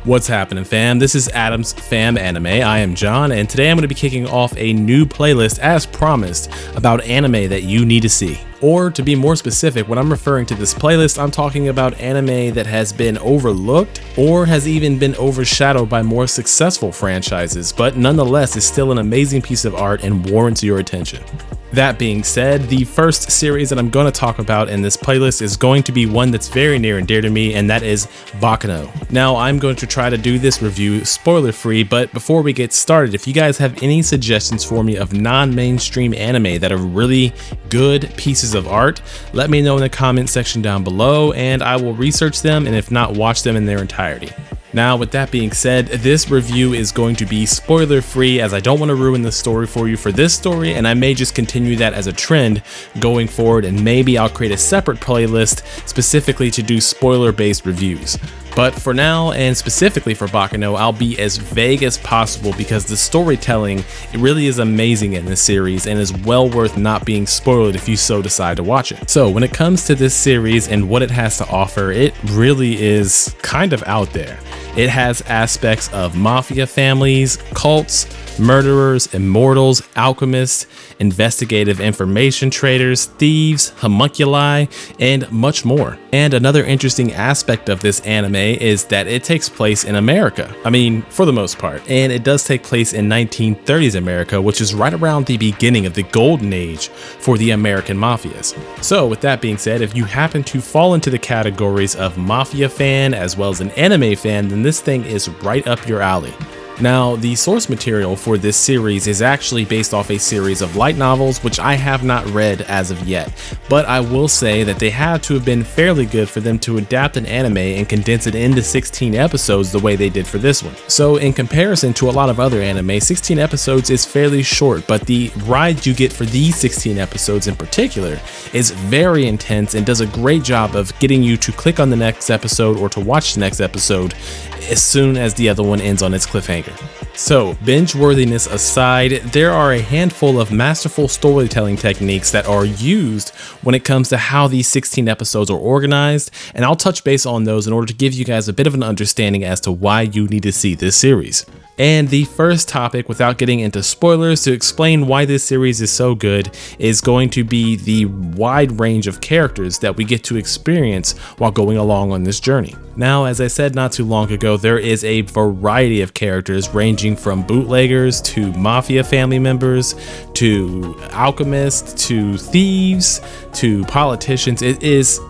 What's happening, fam? This is Adam's Fam Anime. I am John, and today I'm going to be kicking off a new playlist as promised about anime that you need to see. Or to be more specific, when I'm referring to this playlist, I'm talking about anime that has been overlooked or has even been overshadowed by more successful franchises, but nonetheless is still an amazing piece of art and warrants your attention. That being said, the first series that I'm going to talk about in this playlist is going to be one that's very near and dear to me, and that is Baccano. Now, I'm going to try to do this review spoiler-free, but before we get started, if you guys have any suggestions for me of non-mainstream anime that are really good pieces of art, let me know in the comment section down below, and I will research them, and if not, watch them in their entirety. Now, with that being said, this review is going to be spoiler free as I don't want to ruin the story for you for this story, and I may just continue that as a trend going forward, and maybe I'll create a separate playlist specifically to do spoiler based reviews. But for now, and specifically for Baccano, I'll be as vague as possible because the storytelling, it really is amazing in this series and is well worth not being spoiled if you so decide to watch it. So when it comes to this series and what it has to offer, it really is kind of out there. It has aspects of mafia families, cults, murderers, immortals, alchemists, investigative information traders, thieves, homunculi, and much more. And another interesting aspect of this anime is that it takes place in America. I mean, for the most part. And it does take place in 1930s America, which is right around the beginning of the golden age for the American mafias. So with that being said, if you happen to fall into the categories of mafia fan as well as an anime fan, then this thing is right up your alley. Now, the source material for this series is actually based off a series of light novels, which I have not read as of yet, but I will say that they had to have been fairly good for them to adapt an anime and condense it into 16 episodes the way they did for this one. So in comparison to a lot of other anime, 16 episodes is fairly short, but the ride you get for these 16 episodes in particular is very intense and does a great job of getting you to click on the next episode or to watch the next episode as soon as the other one ends on its cliffhanger. So, binge worthiness aside, there are a handful of masterful storytelling techniques that are used when it comes to how these 16 episodes are organized, and I'll touch base on those in order to give you guys a bit of an understanding as to why you need to see this series. And the first topic, without getting into spoilers, to explain why this series is so good, is going to be the wide range of characters that we get to experience while going along on this journey. Now, as I said not too long ago, there is a variety of characters ranging from bootleggers to mafia family members to alchemists to thieves to politicians. It is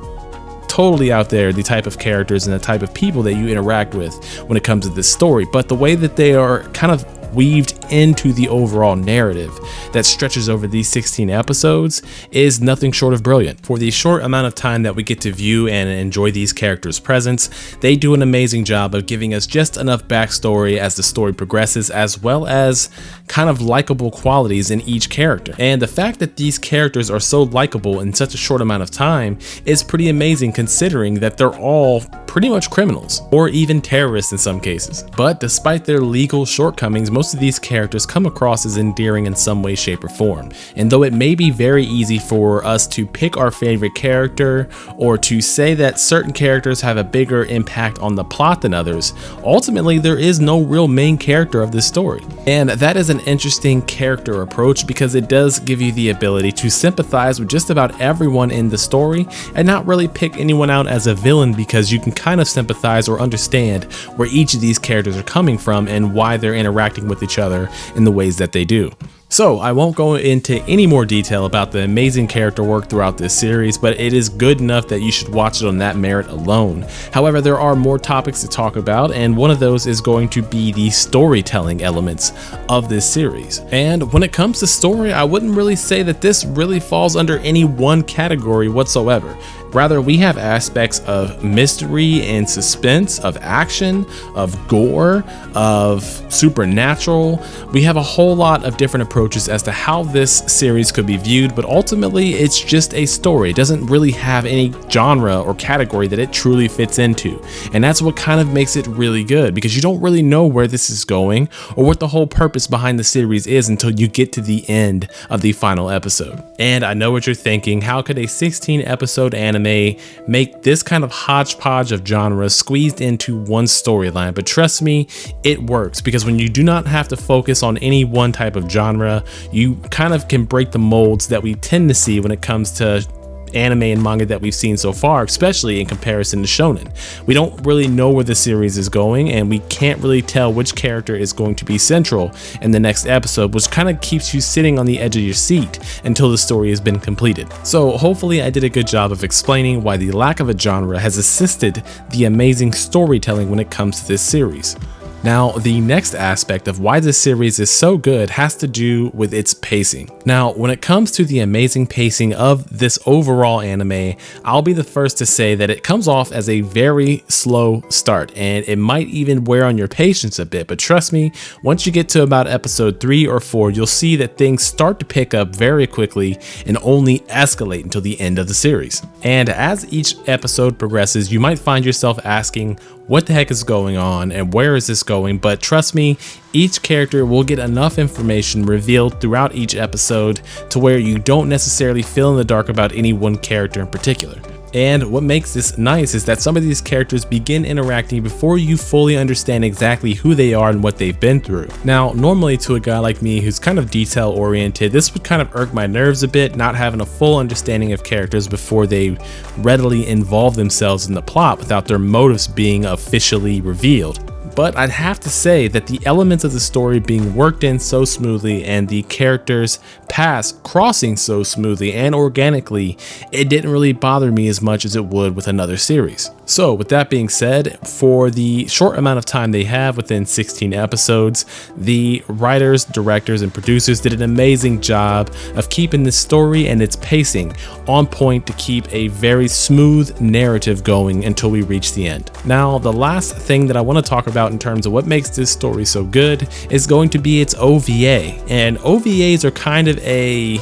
totally out there, the type of characters and the type of people that you interact with when it comes to this story, but the way that they are kind of weaved into the overall narrative that stretches over these 16 episodes is nothing short of brilliant. For the short amount of time that we get to view and enjoy these characters' presence, they do an amazing job of giving us just enough backstory as the story progresses, as well as kind of likable qualities in each character. And the fact that these characters are so likable in such a short amount of time is pretty amazing, considering that they're all pretty much criminals, or even terrorists in some cases. But despite their legal shortcomings, most of these characters come across as endearing in some way, shape, or form. And though it may be very easy for us to pick our favorite character, or to say that certain characters have a bigger impact on the plot than others, ultimately there is no real main character of this story. And that is an interesting character approach because it does give you the ability to sympathize with just about everyone in the story and not really pick anyone out as a villain, because you can kind of sympathize or understand where each of these characters are coming from and why they're interacting with each other in the ways that they do. So I won't go into any more detail about the amazing character work throughout this series, but it is good enough that you should watch it on that merit alone. However, there are more topics to talk about, and one of those is going to be the storytelling elements of this series. And when it comes to story, I wouldn't really say that this really falls under any one category whatsoever. Rather, we have aspects of mystery and suspense, of action, of gore, of supernatural. We have a whole lot of different approaches as to how this series could be viewed, but ultimately it's just a story. It doesn't really have any genre or category that it truly fits into. And that's what kind of makes it really good, because you don't really know where this is going or what the whole purpose behind the series is until you get to the end of the final episode. And I know what you're thinking, how could a 16 episode anime anime make this kind of hodgepodge of genres squeezed into one storyline. But trust me, it works, because when you do not have to focus on any one type of genre, you kind of can break the molds that we tend to see when it comes to anime and manga that we've seen so far, especially in comparison to shonen. We don't really know where the series is going, and we can't really tell which character is going to be central in the next episode, which kind of keeps you sitting on the edge of your seat until the story has been completed. So hopefully I did a good job of explaining why the lack of a genre has assisted the amazing storytelling when it comes to this series. Now, the next aspect of why this series is so good has to do with its pacing. Now, when it comes to the amazing pacing of this overall anime, I'll be the first to say that it comes off as a very slow start, and it might even wear on your patience a bit, but trust me, once you get to about episode 3 or 4, you'll see that things start to pick up very quickly and only escalate until the end of the series. And as each episode progresses, you might find yourself asking, what the heck is going on and where is this going? But trust me, each character will get enough information revealed throughout each episode to where you don't necessarily feel in the dark about any one character in particular. And what makes this nice is that some of these characters begin interacting before you fully understand exactly who they are and what they've been through. Now, normally to a guy like me who's kind of detail oriented, this would kind of irk my nerves a bit, not having a full understanding of characters before they readily involve themselves in the plot without their motives being officially revealed. But I'd have to say that the elements of the story being worked in so smoothly and the characters' paths crossing so smoothly and organically, it didn't really bother me as much as it would with another series. So with that being said, for the short amount of time they have within 16 episodes, the writers, directors, and producers did an amazing job of keeping the story and its pacing on point to keep a very smooth narrative going until we reach the end. Now, the last thing that I want to talk about in terms of what makes this story so good is going to be its OVA. And OVAs are kind of a,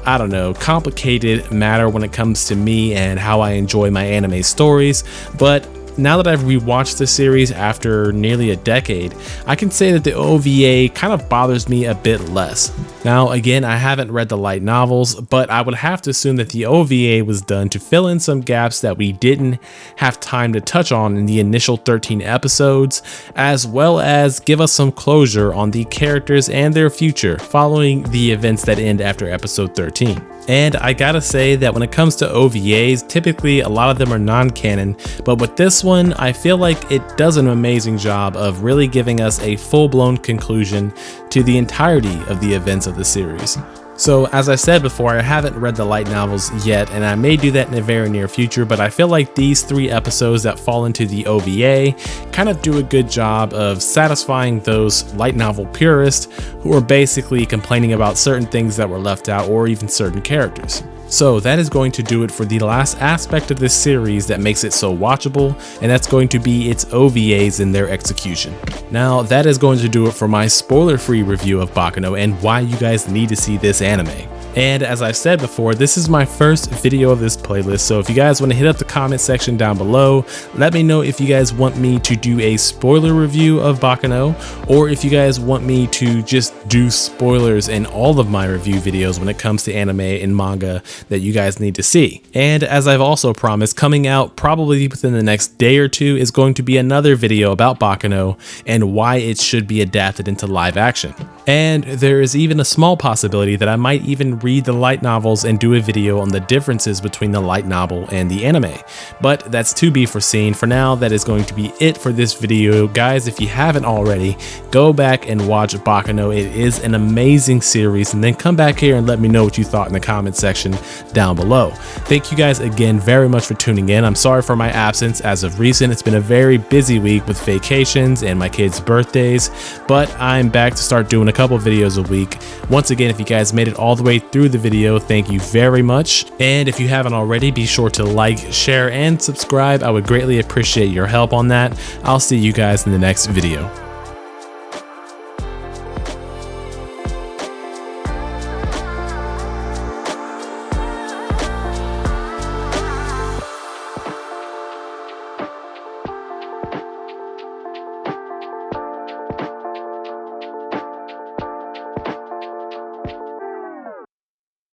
I don't know, complicated matter when it comes to me and how I enjoy my anime stories, but now that I've rewatched the series after nearly a decade, I can say that the OVA kind of bothers me a bit less. Now, again, I haven't read the light novels, but I would have to assume that the OVA was done to fill in some gaps that we didn't have time to touch on in the initial 13 episodes, as well as give us some closure on the characters and their future following the events that end after episode 13. And I gotta say that when it comes to OVAs, typically a lot of them are non-canon, but with this one, I feel like it does an amazing job of really giving us a full-blown conclusion to the entirety of the events of the series. So as I said before, I haven't read the light novels yet, and I may do that in the very near future, but I feel like these 3 episodes that fall into the OVA kind of do a good job of satisfying those light novel purists who are basically complaining about certain things that were left out or even certain characters. So that is going to do it for the last aspect of this series that makes it so watchable, and that's going to be its OVAs and their execution. Now that is going to do it for my spoiler-free review of Baccano and why you guys need to see this anime. And as I've said before, this is my first video of this playlist, so if you guys want to hit up the comment section down below, let me know if you guys want me to do a spoiler review of Baccano, or if you guys want me to just do spoilers in all of my review videos when it comes to anime and manga that you guys need to see. And as I've also promised, coming out probably within the next day or 2 is going to be another video about Baccano and why it should be adapted into live action. And there is even a small possibility that I might even read the light novels and do a video on the differences between the light novel and the anime. But that's to be foreseen. For now, that is going to be it for this video. Guys, if you haven't already, go back and watch Baccano. It is an amazing series, and then come back here and let me know what you thought in the comment section down below. Thank you guys again very much for tuning in. I'm sorry for my absence as of recent. It's been a very busy week with vacations and my kids' birthdays, but I'm back to start doing a couple videos a week. Once again, if you guys made it all the way through the video, thank you very much. And if you haven't already, be sure to like, share, and subscribe. I would greatly appreciate your help on that. I'll see you guys in the next video.